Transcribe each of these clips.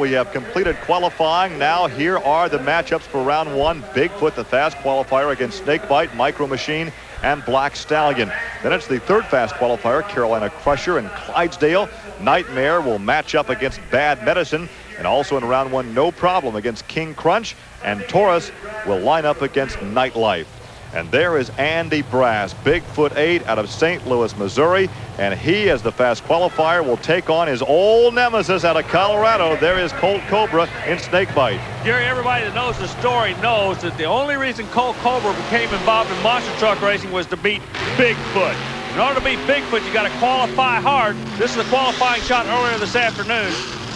We have completed qualifying. Now here are the matchups for round one. Bigfoot, the fast qualifier, against Snakebite, Micro Machine, and Black Stallion. Then it's the third fast qualifier, Carolina Crusher and Clydesdale. Nightmare will match up against Bad Medicine. And also in round one, No Problem against King Crunch. And Taurus will line up against Nightlife. And there is Andy Brass, Bigfoot 8 out of St. Louis, Missouri. And he, as the fast qualifier, will take on his old nemesis out of Colorado. There is Colt Cobra in Snakebite. Gary, everybody that knows the story knows that the only reason Colt Cobra became involved in monster truck racing was to beat Bigfoot. In order to beat Bigfoot, you got to qualify hard. This is the qualifying shot earlier this afternoon.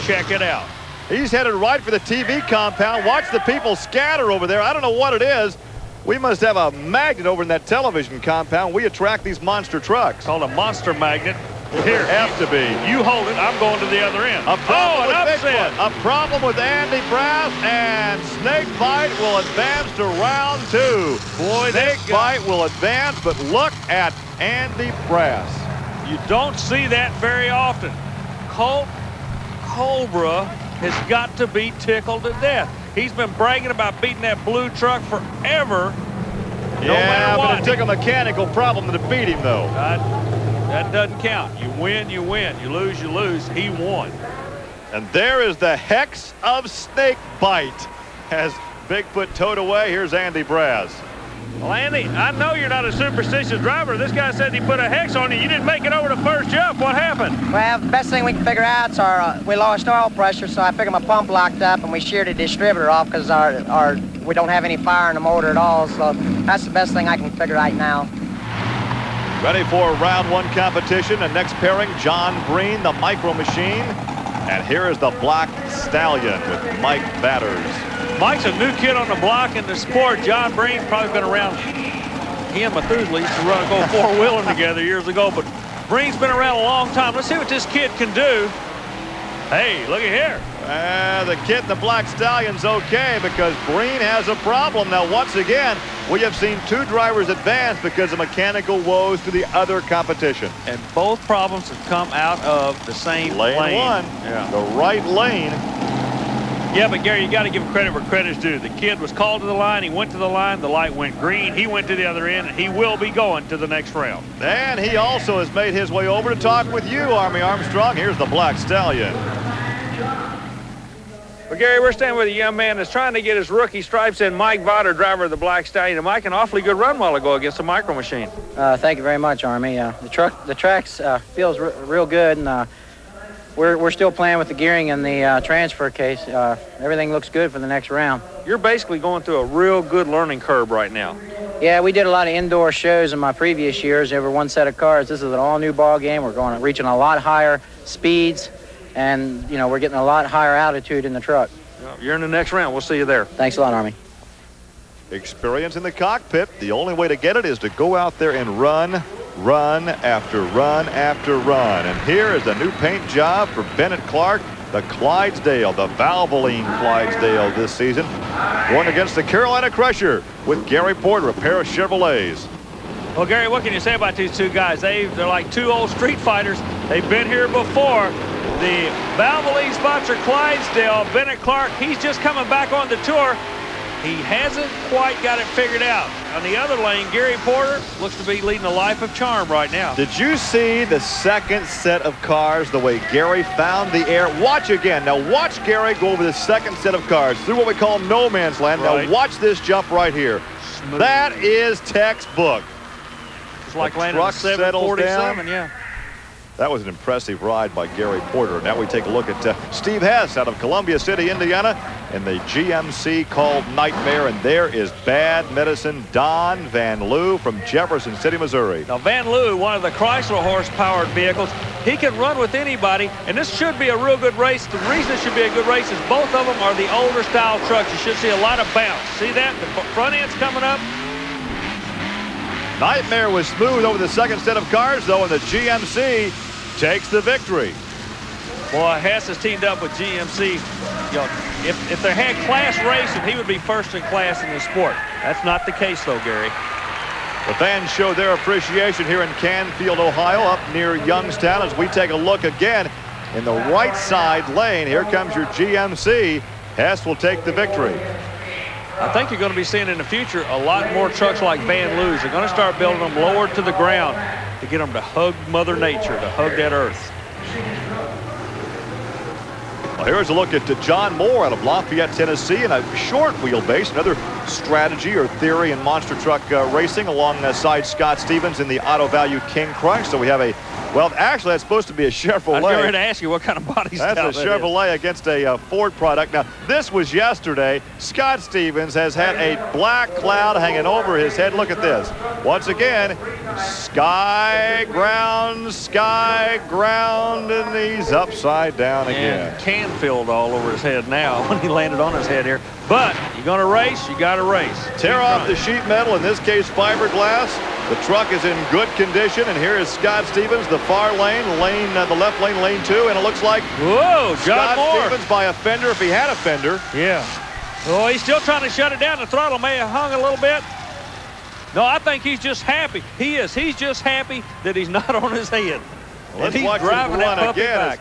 Check it out. He's headed right for the TV compound. Watch the people scatter over there. I don't know what it is. We must have a magnet over in that television compound. We attract these monster trucks. Called a monster magnet. Here, have to be. You hold it. I'm going to the other end. A problem with upset. Bigfoot. A problem with Andy Brass, and Snakebite will advance to round two. Boy, Snakebite will advance, but look at Andy Brass. You don't see that very often. Colt Cobra has got to be tickled to death. He's been bragging about beating that blue truck forever. No matter what. But it took a mechanical problem to defeat him, though. That doesn't count. You win, you win. You lose, you lose. He won. And there is the hex of Snakebite. As Bigfoot towed away, here's Andy Brass. Well, Andy, I know you're not a superstitious driver. This guy said he put a hex on you. You didn't make it over the first jump. What happened? Well, the best thing we can figure out is we lost oil pressure, so I figured my pump locked up, and we sheared the distributor off because we don't have any fire in the motor at all. So that's the best thing I can figure right now. Ready for round one competition. And next pairing, John Breen, the Micro Machine. And here is the Black Stallion with Mike Batters. Mike's a new kid on the block in the sport. John Breen's probably been around. He and Methuselah used to go four-wheeling together years ago, but Breen's been around a long time. Let's see what this kid can do. Hey, look at here. The kid in the Black Stallion's okay because Breen has a problem. Now, once again, we have seen two drivers advance because of mechanical woes to the other competition. And both problems have come out of the same lane. One, the right lane. Yeah, but Gary, you got to give credit where credit's due. The kid was called to the line. He went to the line. The light went green. He went to the other end, and he will be going to the next round. And he also has made his way over to talk with you, Army Armstrong. Here's the Black Stallion. Well, Gary, we're standing with a young man that's trying to get his rookie stripes in, Mike Vodder, driver of the Black Stallion. And Mike, an awfully good run while ago against the Micro Machine. Thank you very much, Army. The tracks feels real good, and we're still playing with the gearing and the transfer case. Everything looks good for the next round. You're basically going through a real good learning curve right now. Yeah, we did a lot of indoor shows in my previous years. Over one set of cars. This is an all-new ball game. We're reaching a lot higher speeds, and we're getting a lot higher altitude in the truck. Well, you're in the next round. We'll see you there. Thanks a lot, Army. Experience in the cockpit. The only way to get it is to go out there and run after run after run. And here is the new paint job for Bennett Clark, the Clydesdale, the Valvoline Clydesdale this season, going against the Carolina Crusher with Gary Porter, a pair of Chevrolets. Well, Gary, what can you say about these two guys? They're like two old street fighters. They've been here before. The Valvoline sponsor Clydesdale, Bennett Clark, he's just coming back on the tour. He hasn't quite got it figured out. On the other lane, Gary Porter looks to be leading a life of charm right now. Did you see the second set of cars, the way Gary found the air? Watch again. Now watch Gary go over the second set of cars through what we call no man's land. Right. Now watch this jump right here. Smooth. That is textbook. It's like landing a 747, yeah. That was an impressive ride by Gary Porter. Now we take a look at Steve Hess out of Columbia City, Indiana, in the GMC called Nightmare. And there is Bad Medicine Don Van Loo from Jefferson City, Missouri. Now Van Loo, one of the Chrysler horse-powered vehicles, he can run with anybody, and this should be a real good race. The reason it should be a good race is both of them are the older style trucks. You should see a lot of bounce. See that? The front end's coming up. Nightmare was smooth over the second set of cars, though, and the GMC takes the victory. Boy, Hess has teamed up with GMC. If they had class racing, he would be first in class in the sport. That's not the case, though, Gary. The fans show their appreciation here in Canfield, Ohio, up near Youngstown, as we take a look again in the right side lane. Here comes your GMC. Hess will take the victory. I think you're going to be seeing in the future a lot more trucks like Van Loo's. They're going to start building them lower to the ground to get them to hug Mother Nature, to hug that earth. Well, here's a look at John Moore out of Lafayette, Tennessee, in a short wheelbase. Another strategy or theory in monster truck racing alongside Scott Stevens in the Auto Value King Crush. So we have a, well, actually that's supposed to be a Chevrolet. I was going to ask you what kind of body style that's a Chevrolet against a Ford product. Now, this was yesterday. Scott Stevens has had a black cloud hanging over his head. Look at this. Once again, sky, ground, and he's upside down again. And Canfield all over his head now when he landed on his head here. But you're going to race, you got to race. Tear off the sheet metal, in this case fiberglass. The truck is in good condition, and here is Scott Stevens, the far lane, the left lane, lane 2, and it looks like whoa, John Moore. Stevens by a fender, if he had a fender. Yeah. Oh, he's still trying to shut it down. The throttle may have hung a little bit. No, I think he's just happy. He is. He's just happy that he's not on his head. Well, let's watch him run again.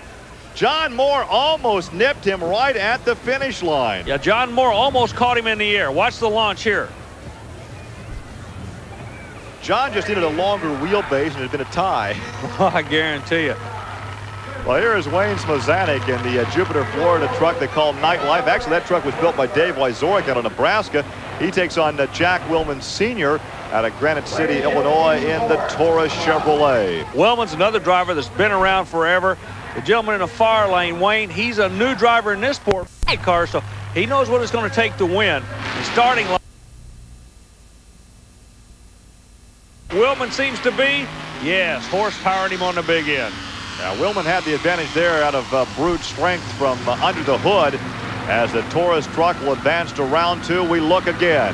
John Moore almost nipped him right at the finish line. Yeah, John Moore almost caught him in the air. Watch the launch here. John just needed a longer wheelbase, and it had been a tie. I guarantee you. Well, here is Wayne Smozanik in the Jupiter, Florida truck they call Nightlife. Actually, that truck was built by Dave Wyzorek out of Nebraska. He takes on Jack Willman Sr. out of Granite City, Illinois in the Taurus Chevrolet. Willman's another driver that's been around forever. The gentleman in the far lane, Wayne, he's a new driver in this sport car, so he knows what it's going to take to win. The starting line. Willman seems to be, yes, horsepowered him on the big end. Now, Willman had the advantage there out of brute strength from under the hood. As the Taurus truck will advance to round 2, we look again.